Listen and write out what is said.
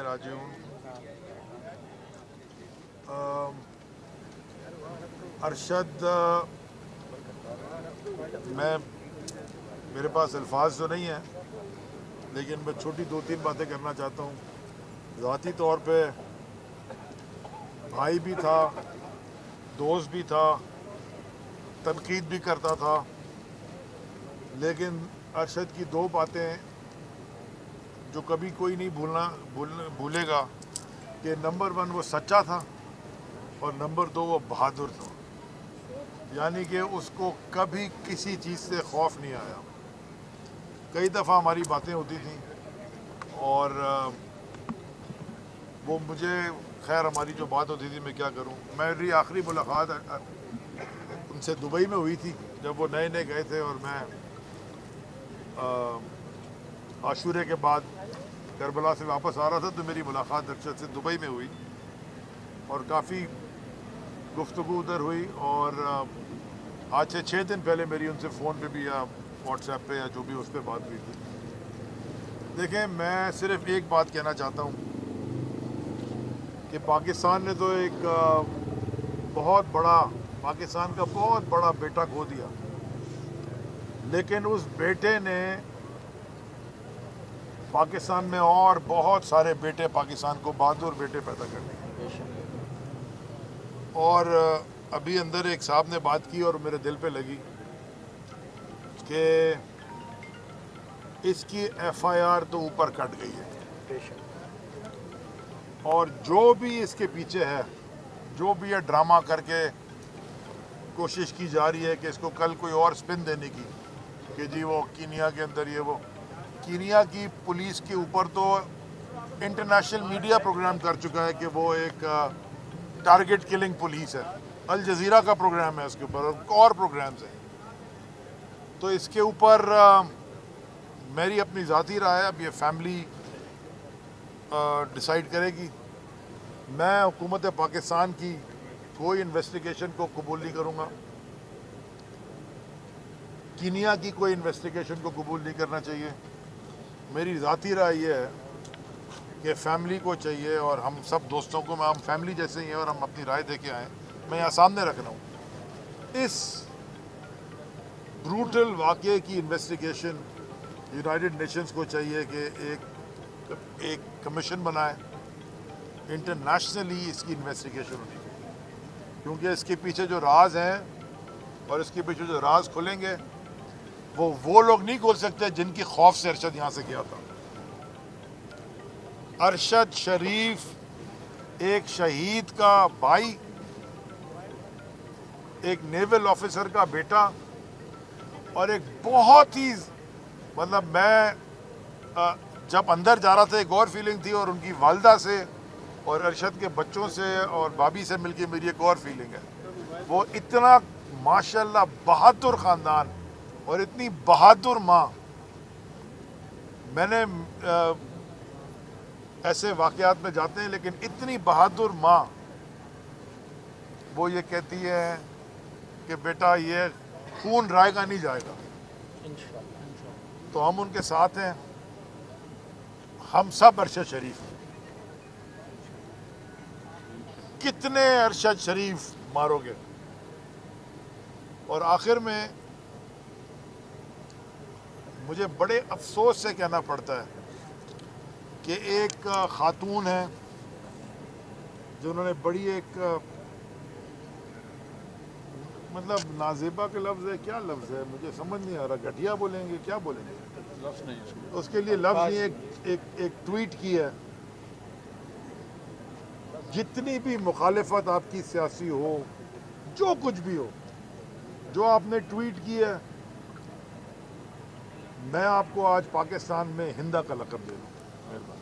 राजिऊन। अरशद, मेरे पास अल्फाज तो नहीं है, लेकिन मैं छोटी 2-3 बातें करना चाहता हूँ। ज़ाती तौर पे भाई भी था, दोस्त भी था, तनकीद भी करता था, लेकिन अरशद की 2 बातें जो कभी कोई नहीं भूलेगा कि नंबर 1 वो सच्चा था और नंबर 2 वो बहादुर था। यानी कि उसको कभी किसी चीज़ से खौफ नहीं आया। कई दफ़ा हमारी बातें होती थी और वो मुझे, खैर हमारी जो बात होती थी, मैं क्या करूं, मेरी आखिरी मुलाकात उनसे दुबई में हुई थी जब वो नए नए गए थे, और मैं आशूरे के बाद करबला से वापस आ रहा था, तो मेरी मुलाकात अरशद से दुबई में हुई और काफ़ी गुफ्तगू उधर हुई। और आज से 6 दिन पहले मेरी उनसे फ़ोन पे भी या व्हाट्सएप पे या जो भी उस पर बात हुई थी। देखें, मैं सिर्फ एक बात कहना चाहता हूँ कि पाकिस्तान ने तो एक पाकिस्तान का बहुत बड़ा बेटा खो दिया, लेकिन उस बेटे ने पाकिस्तान में और बहुत सारे बेटे, पाकिस्तान को बहादुर बेटे पैदा कर दिए। और अभी अंदर एक साहब ने बात की और मेरे दिल पे लगी कि इसकी FIR तो ऊपर कट गई है, और जो भी इसके पीछे है, जो भी ये ड्रामा करके कोशिश की जा रही है कि इसको कल कोई और स्पिन देने की, कि जी वो कीनिया के अंदर ये वो, कीनिया की पुलिस के ऊपर तो इंटरनेशनल मीडिया प्रोग्राम कर चुका है कि वो एक टारगेट किलिंग पुलिस है। अल जजीरा का प्रोग्राम है उसके ऊपर और प्रोग्राम्स हैं। तो इसके ऊपर मेरी अपनी ज़ाती राय है, अब ये फैमिली डिसाइड करेगी। मैं हुकूमत पाकिस्तान की कोई इन्वेस्टिगेशन को कबूल नहीं करूँगा, कीनिया की कोई इन्वेस्टिगेशन को कबूल नहीं करना चाहिए। मेरी ज़ाती राय ये है कि फैमिली को चाहिए, और हम सब दोस्तों को, हम फैमिली जैसे ही हैं और हम अपनी राय दे के आएँ। मैं यहाँ सामने रख रहा हूँ, इस ब्रूटल वाक़े की इन्वेस्टिगेशन यूनाइटेड नेशंस को चाहिए कि एक कमीशन बनाए, इंटरनेशनली इसकी इन्वेस्टिगेशन होनी चाहिए, क्योंकि इसके पीछे जो राज हैं और इसके पीछे जो राज खुलेंगे वो लोग नहीं खोल सकते जिनकी खौफ से अरशद यहाँ से गया था। अरशद शरीफ एक शहीद का भाई, एक नेवल ऑफिसर का बेटा, और एक बहुत ही, मतलब मैं जब अंदर जा रहा था एक और फीलिंग थी, और उनकी वालदा से और अरशद के बच्चों से और भाभी से मिलके मेरी एक और फीलिंग है। वो इतना माशाल्लाह बहादुर ख़ानदान और इतनी बहादुर माँ, मैंने ऐसे वाक़यात में जाते हैं, लेकिन इतनी बहादुर माँ, वो ये कहती है कि बेटा ये खून रायगा नहीं जाएगा। तो हम उनके साथ हैं, हम सब अरशद शरीफ। कितने अरशद शरीफ मारोगे? और आखिर में मुझे बड़े अफसोस से कहना पड़ता है कि एक खातून है जिन्होंने बड़ी एक, मतलब नाजेबा के लफ्ज़ है, क्या लफ्ज़ है मुझे समझ नहीं आ रहा, घटिया बोलेंगे, क्या बोलेंगे, लफ्ज़ नहीं उसके लिए, लफ्ज़ नहीं, एक ट्वीट की है। जितनी भी मुखालिफत आपकी सियासी हो, जो कुछ भी हो, जो आपने ट्वीट की है, मैं आपको आज पाकिस्तान में हिंदा का लक़ब दे दूँ। मेहरबानी।